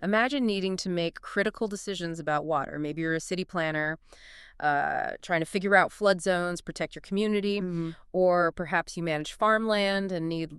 Imagine needing to make critical decisions about water. Maybe you're a city planner, trying to figure out flood zones, protect your community, or perhaps you manage farmland and need,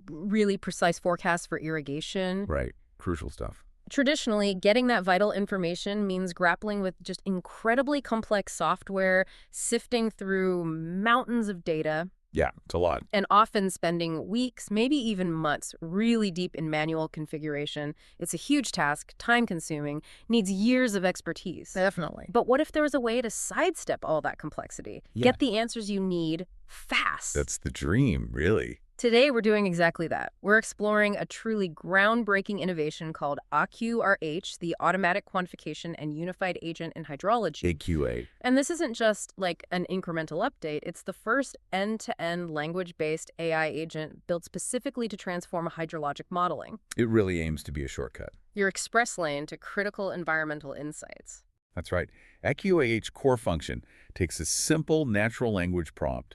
really precise forecasts for irrigation. Right. Crucial stuff. Traditionally, getting that vital information means grappling with just incredibly complex software, sifting through mountains of data. Yeah, it's a lot. And often spending weeks, maybe even months, really deep in manual configuration. It's a huge task, time-consuming, needs years of expertise. Definitely. But what if there was a way to sidestep all that complexity? Yeah. Get the answers you need fast. That's the dream, really. Today, we're doing exactly that. We're exploring a truly groundbreaking innovation called AQUAH, the Automatic Quantification and Unified Agent in Hydrology. AQUAH. And this isn't just like an incremental update. It's the first end-to-end language-based AI agent built specifically to transform hydrologic modeling. It really aims to be a shortcut. Your express lane to critical environmental insights. That's right. AQUAH's core function takes a simple natural language prompt,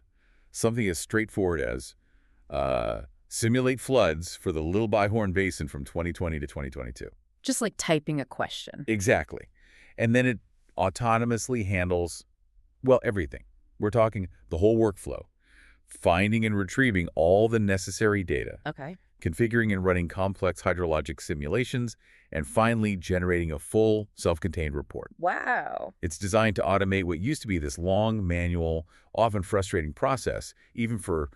something as straightforward as simulate floods for the Little Bighorn Basin from 2020 to 2022. Just like typing a question. Exactly. And then it autonomously handles, well, everything. We're talking the whole workflow, finding and retrieving all the necessary data, Okay. configuring and running complex hydrologic simulations, and finally generating a full, self-contained report. Wow. It's designed to automate what used to be this long, manual, often frustrating process, even for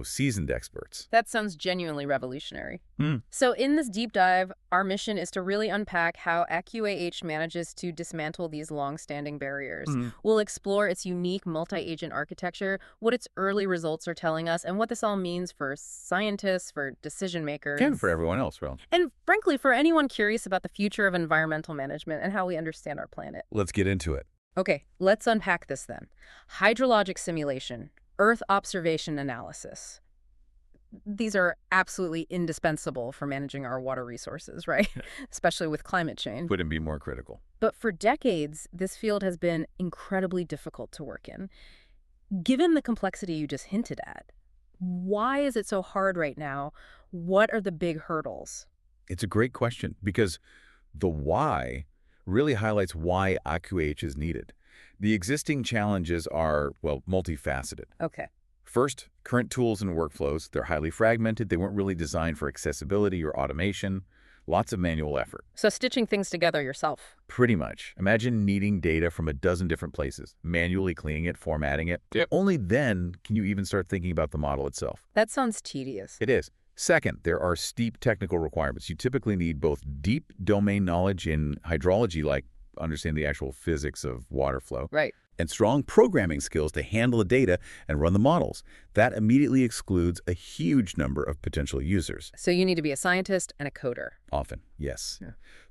seasoned experts. That sounds genuinely revolutionary. So in this deep dive, our mission is to really unpack how AQUAH manages to dismantle these long-standing barriers. We'll explore its unique multi-agent architecture, what its early results are telling us, and what this all means for scientists, for decision makers. And for everyone else, well. And frankly, for anyone curious about the future of environmental management and how we understand our planet. Let's get into it. Okay, let's unpack this then. Hydrologic simulation. Earth observation analysis. These are absolutely indispensable for managing our water resources, right? Especially with climate change. Couldn't be more critical. But for decades, this field has been incredibly difficult to work in. Given the complexity you just hinted at, why is it so hard right now? What are the big hurdles? It's a great question because the why really highlights why AQUAH is needed. The existing challenges are, well, multifaceted. Okay. First, current tools and workflows, they're highly fragmented. They weren't really designed for accessibility or automation. Lots of manual effort. So stitching things together yourself. Pretty much. Imagine needing data from a dozen different places, manually cleaning it, formatting it. Only then can you even start thinking about the model itself. That sounds tedious. It is. Second, there are steep technical requirements. You typically need both deep domain knowledge in hydrology, like understand the actual physics of water flow. Right. And strong programming skills to handle the data and run the models. That immediately excludes a huge number of potential users. So you need to be a scientist and a coder. Often, yes.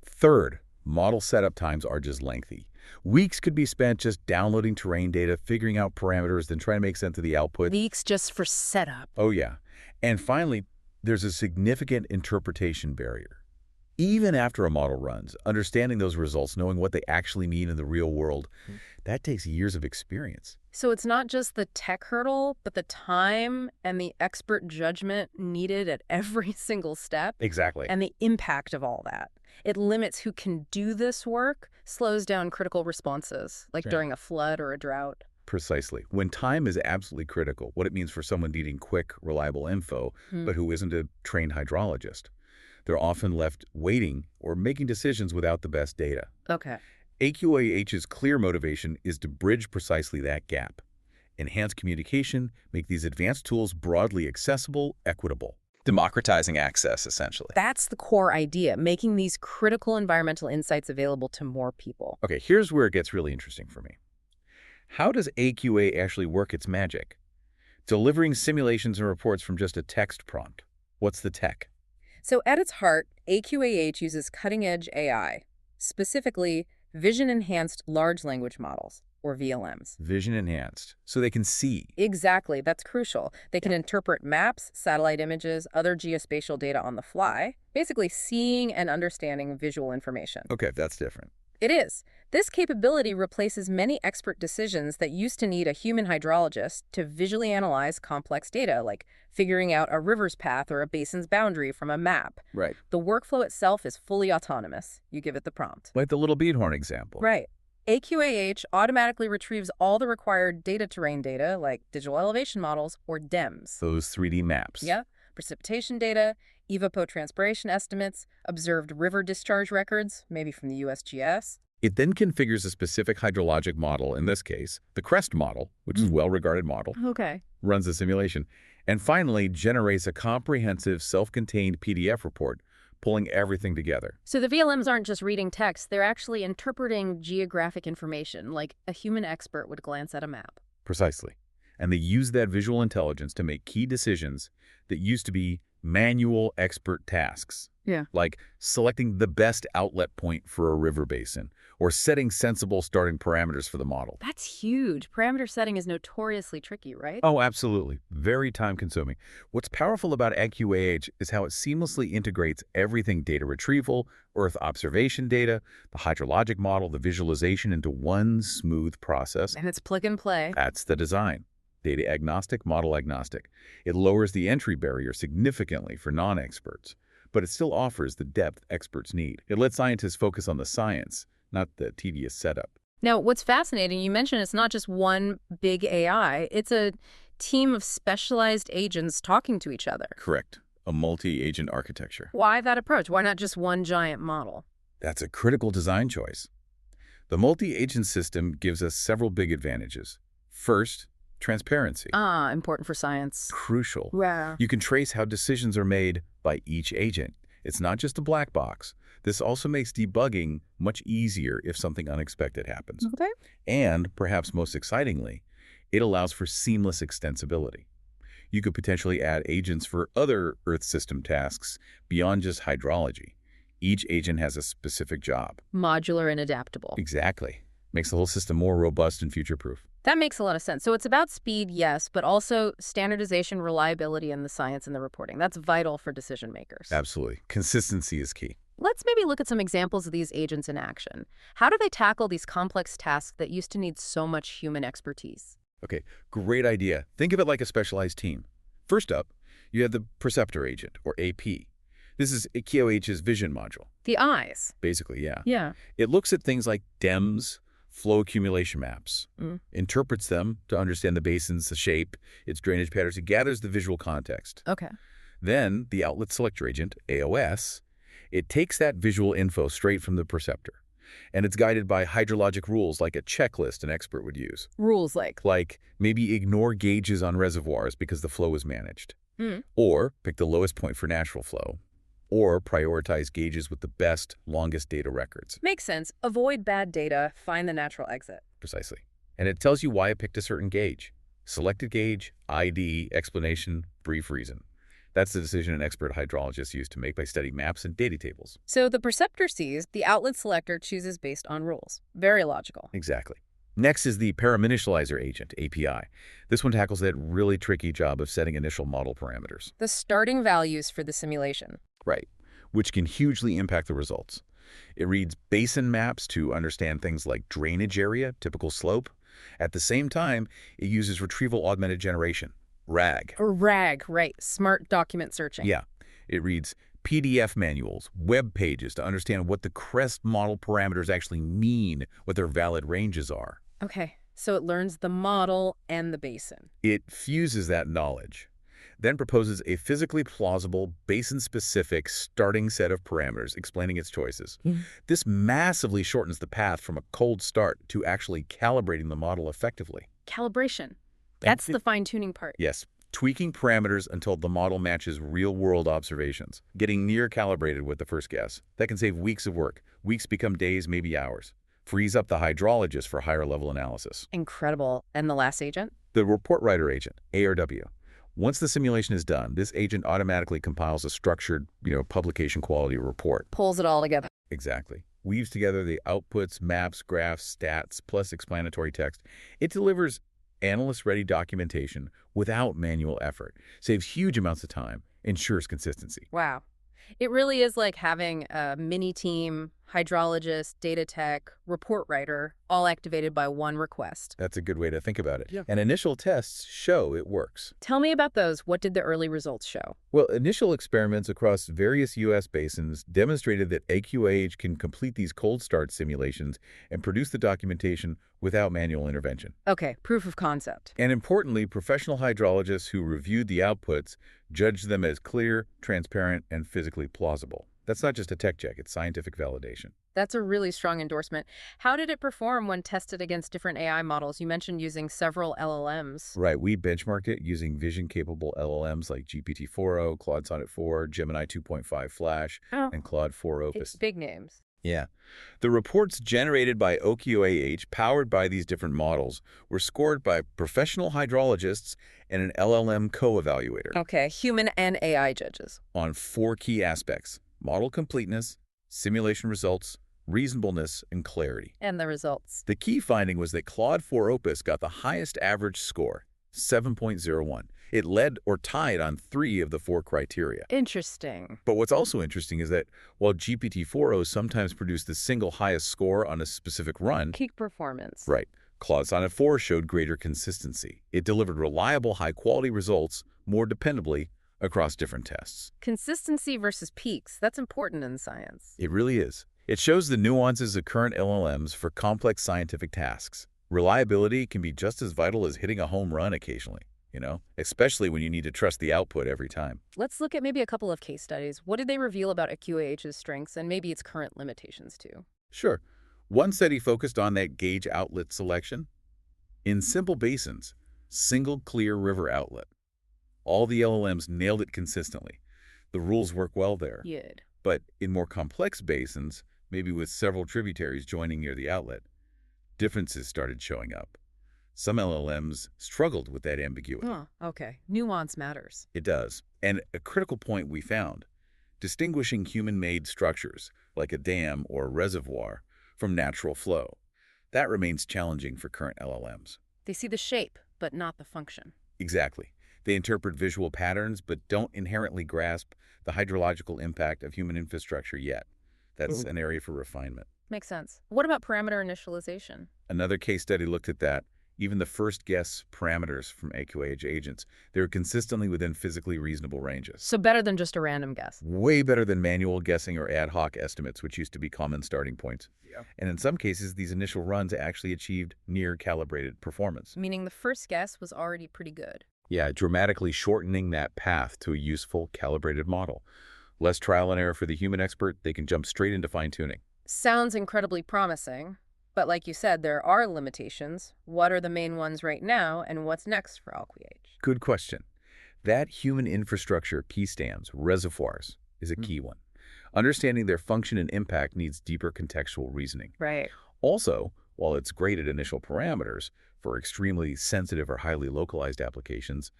Third, model setup times are just lengthy. Weeks could be spent just downloading terrain data, figuring out parameters, then trying to make sense of the output. Weeks just for setup. Oh, yeah. And finally, there's a significant interpretation barrier. Even after a model runs, understanding those results, knowing what they actually mean in the real world, that takes years of experience. So it's not just the tech hurdle, but the time and the expert judgment needed at every single step. Exactly. And the impact of all that. It limits who can do this work, slows down critical responses, like during a flood or a drought. Precisely. When time is absolutely critical, what it means for someone needing quick, reliable info, but who isn't a trained hydrologist. They're often left waiting or making decisions without the best data. Okay. AQUAH's clear motivation is to bridge precisely that gap. Enhance communication, make these advanced tools broadly accessible, equitable. Democratizing access, essentially. That's the core idea, making these critical environmental insights available to more people. Okay, here's where it gets really interesting for me. How does AQUAH actually work its magic? Delivering simulations and reports from just a text prompt. What's the tech? So at its heart, AQUAH uses cutting-edge AI, specifically vision-enhanced large language models, or VLMs. Vision enhanced, so they can see. Exactly, that's crucial. They can interpret maps, satellite images, other geospatial data on the fly, basically seeing and understanding visual information. Okay, that's different. It is. This capability replaces many expert decisions that used to need a human hydrologist to visually analyze complex data, like figuring out a river's path or a basin's boundary from a map. Right. The workflow itself is fully autonomous. You give it the prompt. Like the Little Bighorn example. Right. AQAH automatically retrieves all the required data terrain data, like digital elevation models or DEMS. Those 3D maps. Yeah. Precipitation data, evapotranspiration estimates, observed river discharge records, maybe from the USGS. It then configures a specific hydrologic model, in this case, the CREST model, which is a well-regarded model, Okay. runs the simulation, and finally generates a comprehensive self-contained PDF report, pulling everything together. So the VLMs aren't just reading text, they're actually interpreting geographic information, like a human expert would glance at a map. Precisely. And they use that visual intelligence to make key decisions that used to be manual expert tasks. Yeah. Like selecting the best outlet point for a river basin, or setting sensible starting parameters for the model. That's huge. Parameter setting is notoriously tricky, right? Oh, absolutely. Very time-consuming. What's powerful about AQUAH is how it seamlessly integrates everything data retrieval, Earth observation data, the hydrologic model, the visualization into one smooth process. And it's plug and play. That's the design. Data agnostic, model agnostic. It lowers the entry barrier significantly for non-experts, but it still offers the depth experts need. It lets scientists focus on the science, not the tedious setup. Now, what's fascinating, you mentioned it's not just one big AI, it's a team of specialized agents talking to each other. Correct. A multi-agent architecture. Why that approach? Why not just one giant model? That's a critical design choice. The multi-agent system gives us several big advantages. First, transparency. Important for science. Crucial. Wow. You can trace how decisions are made by each agent. It's not just a black box. This also makes debugging much easier if something unexpected happens. Okay. And, perhaps most excitingly, it allows for seamless extensibility. You could potentially add agents for other Earth system tasks beyond just hydrology. Each agent has a specific job. Modular and adaptable. Exactly. Makes the whole system more robust and future-proof. That makes a lot of sense. So it's about speed, yes, but also standardization, reliability, and the science and the reporting. That's vital for decision makers. Absolutely. Consistency is key. Let's maybe look at some examples of these agents in action. How do they tackle these complex tasks that used to need so much human expertise? Okay, great idea. Think of it like a specialized team. First up, you have the Perceptor Agent, or AP. This is AQUAH's vision module. The eyes. Basically, yeah. Yeah. It looks at things like DEMS, flow accumulation maps, interprets them to understand the basin's shape, its drainage patterns. It gathers the visual context. Okay. Then, the Outlet Selector Agent, AOS, it takes that visual info straight from the perceptor, and it's guided by hydrologic rules like a checklist an expert would use. Rules like? Like maybe ignore gauges on reservoirs because the flow is managed, or pick the lowest point for natural flow, or prioritize gauges with the best, longest data records. Makes sense. Avoid bad data, find the natural exit. Precisely. And it tells you why it picked a certain gauge. Selected gauge, ID, explanation, brief reason. That's the decision an expert hydrologist used to make by studying maps and data tables. So the perceptor sees, the outlet selector chooses based on rules. Very logical. Exactly. Next is the Paraminitializer Agent, API. This one tackles that really tricky job of setting initial model parameters. The starting values for the simulation. Right, which can hugely impact the results. It reads basin maps to understand things like drainage area, typical slope. At the same time, it uses retrieval augmented generation, RAG. Or RAG, right. Smart document searching. Yeah. It reads PDF manuals, web pages to understand what the CREST model parameters actually mean, what their valid ranges are. Okay, so it learns the model and the basin. It fuses that knowledge, then proposes a physically plausible, basin-specific starting set of parameters explaining its choices. This massively shortens the path from a cold start to actually calibrating the model effectively. Calibration. That's the fine-tuning part. Yes, tweaking parameters until the model matches real-world observations, getting near calibrated with the first guess. That can save weeks of work. Weeks become days, maybe hours. Frees up the hydrologist for higher-level analysis. Incredible. And the last agent? The Report Writer Agent, ARW. Once the simulation is done, this agent automatically compiles a structured, publication quality report. Pulls it all together. Exactly. Weaves together the outputs, maps, graphs, stats, plus explanatory text. It delivers analyst-ready documentation without manual effort, saves huge amounts of time, ensures consistency. Wow. It really is like having a mini team hydrologist, data tech, report writer, all activated by one request. That's a good way to think about it. Yeah. And initial tests show it works. Tell me about those. What did the early results show? Well, initial experiments across various U.S. basins demonstrated that AQUAH can complete these cold start simulations and produce the documentation without manual intervention. Okay, proof of concept. And importantly, professional hydrologists who reviewed the outputs judged them as clear, transparent, and physically plausible. That's not just a tech check, it's scientific validation. That's a really strong endorsement. How did it perform when tested against different AI models? You mentioned using several LLMs. Right, we benchmarked it using vision-capable LLMs like GPT-4o, Claude Sonnet 4, Gemini 2.5 Flash, and Claude 4 Opus. Big names. Yeah. The reports generated by AQUAH, powered by these different models, were scored by professional hydrologists and an LLM co-evaluator. Okay, human and AI judges. On 4 key aspects: model completeness, simulation results, reasonableness, and clarity. And the results. The key finding was that Claude 4 Opus got the highest average score, 7.01. It led or tied on 3 of the 4 criteria. Interesting. But what's also interesting is that while GPT-4o sometimes produced the single highest score on a specific run, Peak performance. right, Claude Sonnet 4 showed greater consistency. It delivered reliable, high-quality results more dependably across different tests. Consistency versus peaks. That's important in science. It really is. It shows the nuances of current LLMs for complex scientific tasks. Reliability can be just as vital as hitting a home run occasionally, especially when you need to trust the output every time. Let's look at maybe a couple of case studies. What did they reveal about AQUAH's strengths and maybe its current limitations too? Sure. One study focused on that gauge outlet selection. In simple basins, single clear river outlet. All the LLMs nailed it consistently. The rules work well there. Good. But in more complex basins, maybe with several tributaries joining near the outlet, differences started showing up. Some LLMs struggled with that ambiguity. Oh, okay. Nuance matters. It does. And a critical point we found, distinguishing human-made structures, like a dam or a reservoir, from natural flow. That remains challenging for current LLMs. They see the shape, but not the function. Exactly. They interpret visual patterns, but don't inherently grasp the hydrological impact of human infrastructure yet. That's an area for refinement. Makes sense. What about parameter initialization? Another case study looked at that. Even the first guess parameters from AQUAH agents, they were consistently within physically reasonable ranges. So better than just a random guess. Way better than manual guessing or ad hoc estimates, which used to be common starting points. Yeah. And in some cases, these initial runs actually achieved near calibrated performance. Meaning the first guess was already pretty good. Yeah, dramatically shortening that path to a useful calibrated model. Less trial and error for the human expert, they can jump straight into fine-tuning. Sounds incredibly promising. But like you said, there are limitations. What are the main ones right now, and what's next for AQUAH? Good question. That human infrastructure, piece dams, reservoirs, is a key one. Understanding their function and impact needs deeper contextual reasoning. Right. Also, while it's great at initial parameters for extremely sensitive or highly localized applications,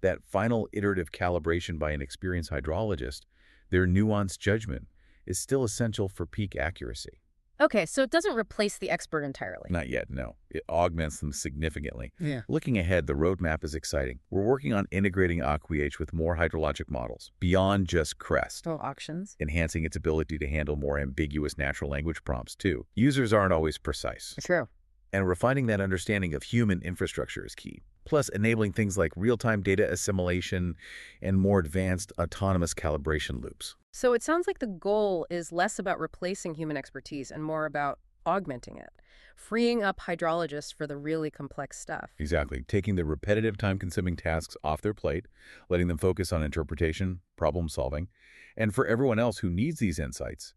that final iterative calibration by an experienced hydrologist, their nuanced judgment, is still essential for peak accuracy. Okay, so it doesn't replace the expert entirely. Not yet, no. It augments them significantly. Yeah. Looking ahead, the roadmap is exciting. We're working on integrating AQUAH with more hydrologic models, beyond just CREST. Oh, auctions. Enhancing its ability to handle more ambiguous natural language prompts, too. Users aren't always precise. True. And refining that understanding of human infrastructure is key. Plus, enabling things like real-time data assimilation and more advanced autonomous calibration loops. So it sounds like the goal is less about replacing human expertise and more about augmenting it, freeing up hydrologists for the really complex stuff. Exactly. Taking the repetitive, time-consuming tasks off their plate, letting them focus on interpretation, problem-solving, and for everyone else who needs these insights,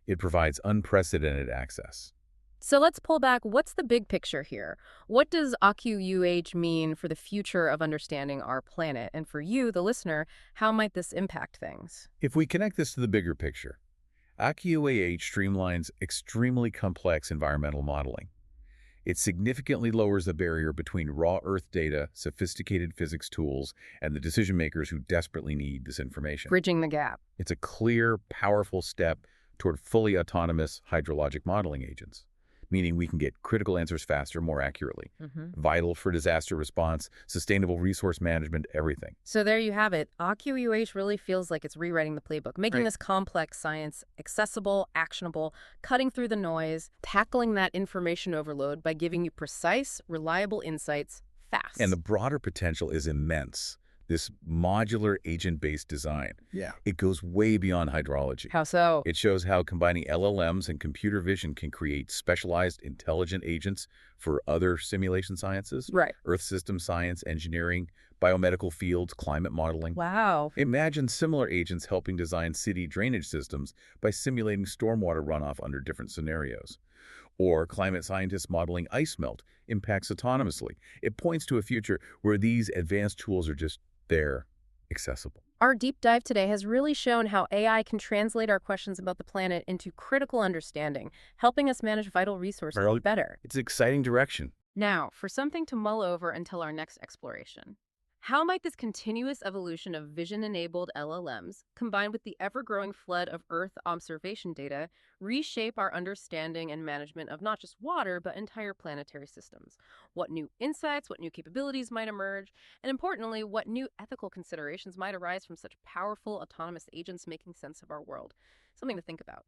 it provides unprecedented access. So let's pull back. What's the big picture here? What does AQUAH mean for the future of understanding our planet? And for you, the listener, how might this impact things? If we connect this to the bigger picture, AQUAH streamlines extremely complex environmental modeling. It significantly lowers the barrier between raw Earth data, sophisticated physics tools, and the decision-makers who desperately need this information. Bridging the gap. It's a clear, powerful step toward fully autonomous hydrologic modeling agents. meaning we can get critical answers faster, more accurately. Vital for disaster response, sustainable resource management, everything. So there you have it. AQUAH really feels like it's rewriting the playbook, making this complex science accessible, actionable, cutting through the noise, tackling that information overload by giving you precise, reliable insights fast. And the broader potential is immense. This modular agent-based design. It goes way beyond hydrology. How so? It shows how combining LLMs and computer vision can create specialized intelligent agents for other simulation sciences. Earth system science, engineering, biomedical fields, climate modeling. Wow. Imagine similar agents helping design city drainage systems by simulating stormwater runoff under different scenarios. Or climate scientists modeling ice melt impacts autonomously. It points to a future where these advanced tools are just there, accessible. Our deep dive today has really shown how AI can translate our questions about the planet into critical understanding, helping us manage vital resources better. It's an exciting direction. Now, for something to mull over until our next exploration. How might this continuous evolution of vision-enabled LLMs, combined with the ever-growing flood of Earth observation data, reshape our understanding and management of not just water, but entire planetary systems? What new insights, what new capabilities might emerge? And importantly, what new ethical considerations might arise from such powerful autonomous agents making sense of our world? Something to think about.